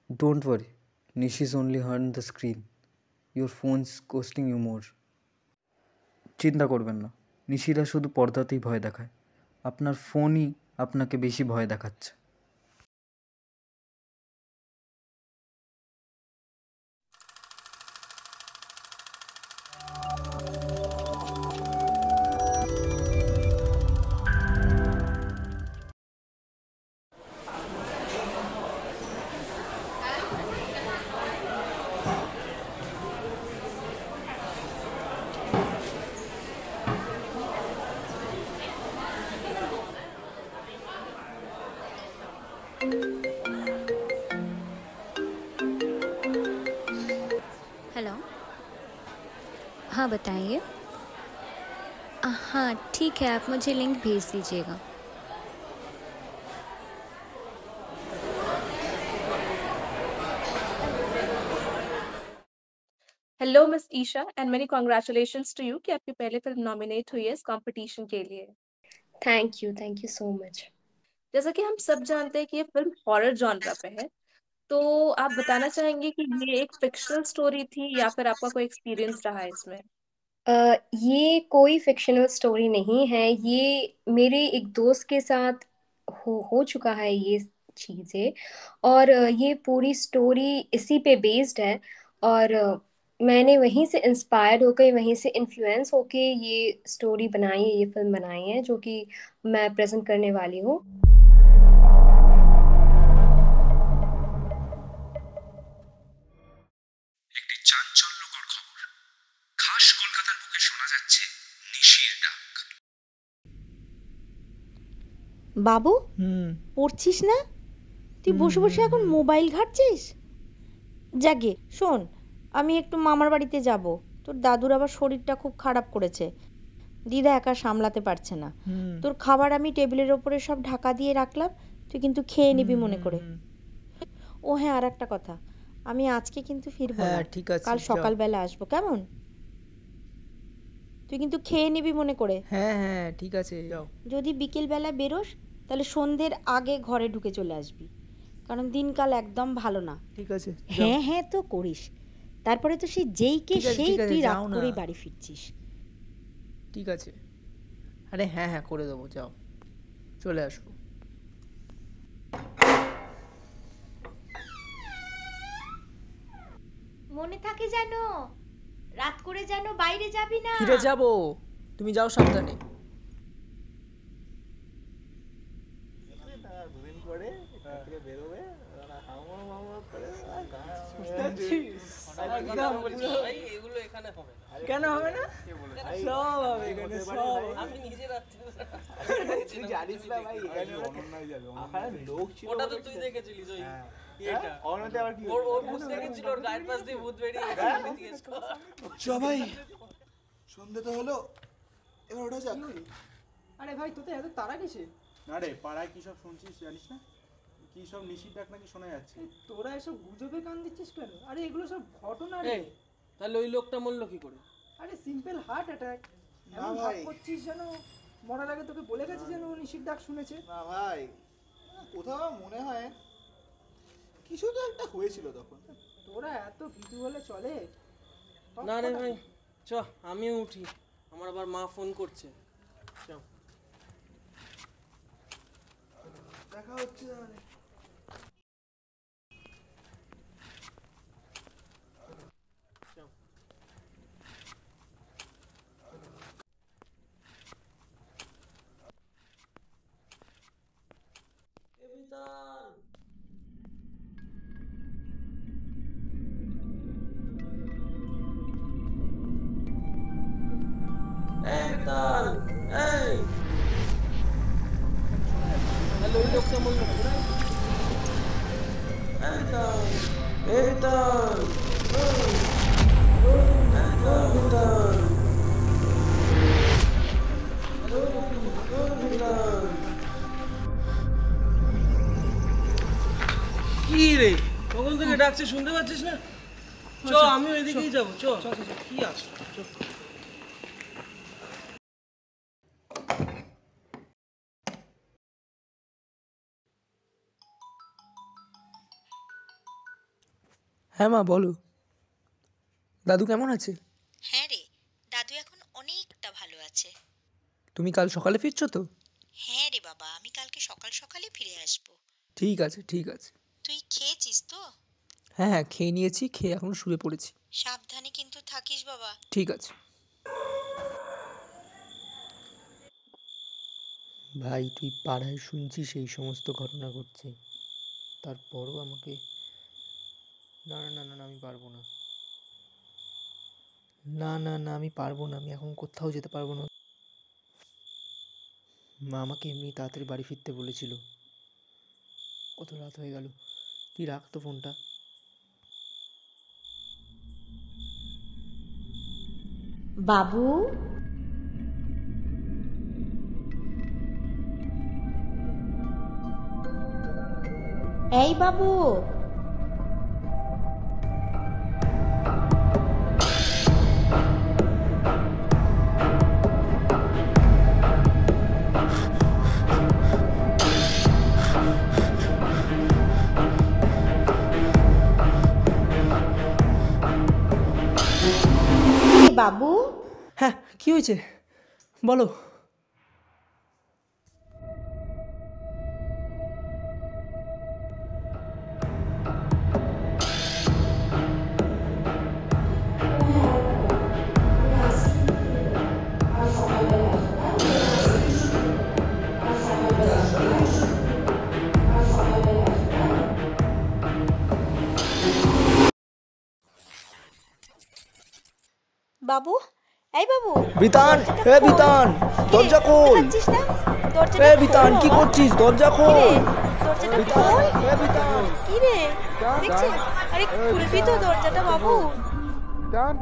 Don't worry, Nishi's only on the screen. Your phone's costing you more. চিন্তা করবেন না, নিশিরা শুধু পর্দাতেই ভয় দেখায়। আপনার ফোনই আপনাকে বেশি ভয় দেখাচ্ছে। हेलो। हाँ बताइए। हाँ ठीक है, आप मुझे लिंक भेज दीजिएगा। Hello miss Isha and many congratulations to you कि आपकी पहली फिल्म नॉमिनेट हुई है इस कंपटीशन के लिए। Thank you so much. जैसा कि हम सब जानते हैं कि ये फिल्म हॉरर जॉनरा पे है, तो आप बताना चाहेंगे कि ये एक फिक्शनल स्टोरी थी या फिर आपका कोई एक्सपीरियंस रहा है इसमें? ये कोई फिक्शनल स्टोरी नहीं है। ये मेरे एक दोस्त के साथ हो चुका है ये चीज़ें। और ये पूरी स्टोरी इसी पे बेस्ड है। और मैंने वहीं से इंस्पायर्ड होकर, वहीं से इन्फ्लुएंस होके ये स्टोरी बनाई है, ये फिल्म बनाई है जो कि मैं प्रेजेंट करने वाली हूँ। একটি চাঞ্চল্যকর খবর, খাস কলকাতার বুকে শোনা যাচ্ছে নিশির ডাক। বাবু, পড়ছিস না? তুই বসে বসে এখন মোবাইল ঘাঁটছিস? যাগে শোন, আমি একটু মামার বাড়িতে যাব। তোর দাদুর আবার শরীরটা খুব খারাপ করেছে, দিদা একা সামলাতে পারছে না। তোর খাবার আমি টেবিলের ওপরে সব ঢাকা দিয়ে রাখলাম, তুই কিন্তু খেয়ে নিবি মনে করে। ও হ্যাঁ, আর একটা কথা, আমি আজকে কিন্তু ফিরবো না, ঠিক আছে, কাল সকালবেলা আসবো, কেমন? তুই কিন্তু খেয়ে নিবি মনে করে। হ্যাঁ ঠিক আছে, যাও। যদি বিকেলবেলা বেরোস তাহলে সন্ধ্যের আগে ঘরে ঢুকে চলে আসবি, কারণ দিনকাল একদম ভালো না। ঠিক আছে, হ্যাঁ তো করিস, তারপরে তো যেই তুই রাত করেই বাড়ি ফিরছিস। ঠিক আছে, আরে হ্যাঁ করে দেবো, যাও, চলে আসবো। মনে থাকে যেন, রাত করে যেন বাইরে যাবি না। ফিরে যাব, তুমি যাও সাবধানে। কেন হবে না? সব হবে এখানে, সব। আমি নিজে তুই জানিস না ভাই, এখানে লোক ছিল, ওটা তো তুই দেখেছিলিস। ওই এটা অনতে আবার কি ওর ভূত দেখেছিল, ওর গায়ের পাশ দিয়ে ভূত বেরিয়ে গেছে। চল ভাই, সন্ধ্যে তো হলো, এবার ওটা যাক। আরে ভাই, তোতে এত তারা কিসে? না রে, পাড়ায় কি সব শুনছিস জানিস না? কি সব নিশির ডাক নাকি শোনা যাচ্ছে। তোরা এসব গুজবে কান দিচ্ছিস কেন? আরে এগুলো সব ঘটনা রে। তাহলে ওই লোকটা মরলো কি করে? আরে সিম্পল হার্ট অ্যাটাক। না ভাই, করছিস যেন মরার আগে তোকে বলে গেছে যেন নিশির ডাক শুনেছে। না ভাই, কোথাও মনে হয় কিছু তো একটা হয়েছিল তখন। তোরা এত ভীতু হলে চলে? না রে ভাই, চ আমিও উঠি, আমার আবার মা ফোন করছে। দেখা হচ্ছে তাহলে। ওই লোকটা মরলো কি করে? কি রে, কখন থেকে ডাকছে শুনতে পাচ্ছিস না? চ, আমি ওইদিকেই যাবো। চ, কি আছে? হ্যাঁ মা বলো। দাদু কেমন আছে? হ্যাঁ রে, দাদু এখন অনেকটা ভালো আছে। তুমি কাল সকালে ফিরছো তো? হ্যাঁ রে বাবা, আমি কালকে সকাল সকালই ফিরে আসবো। ঠিক আছে ঠিক আছে। তুই খেয়েছিস তো? হ্যাঁ হ্যাঁ খেয়ে নিয়েছি, খেয়ে এখন শুয়ে পড়েছি। সাবধানে কিন্তু থাকিস বাবা। ঠিক আছে। ভাই তুই পাড়ায় শুনছিস এই সমস্ত ঘটনা ঘটছে, তারপরও আমাকে না না না না না, আমি পারবো না। না না না আমি পারবো না, আমি এখন কোথাও যেতে পারবো না। মা আমাকে এমনি তাড়াতাড়ি বাড়ি ফিরতে বলেছিল। কত রাত হয়ে গেল, তুই রাখ তো ফোনটা। বাবু, এই বাবু, বাবু। হ্যাঁ কি হয়েছে বলো। বাবু, এই বাবু। বিতান, এ বিতান, দরজা খোল। এ বিতান কি করছিস, দরজা খোল। দরজাটা খোল। এ বিতান কি রে দেখছিস? আরে খুলবি তো দরজাটা বাবু। জান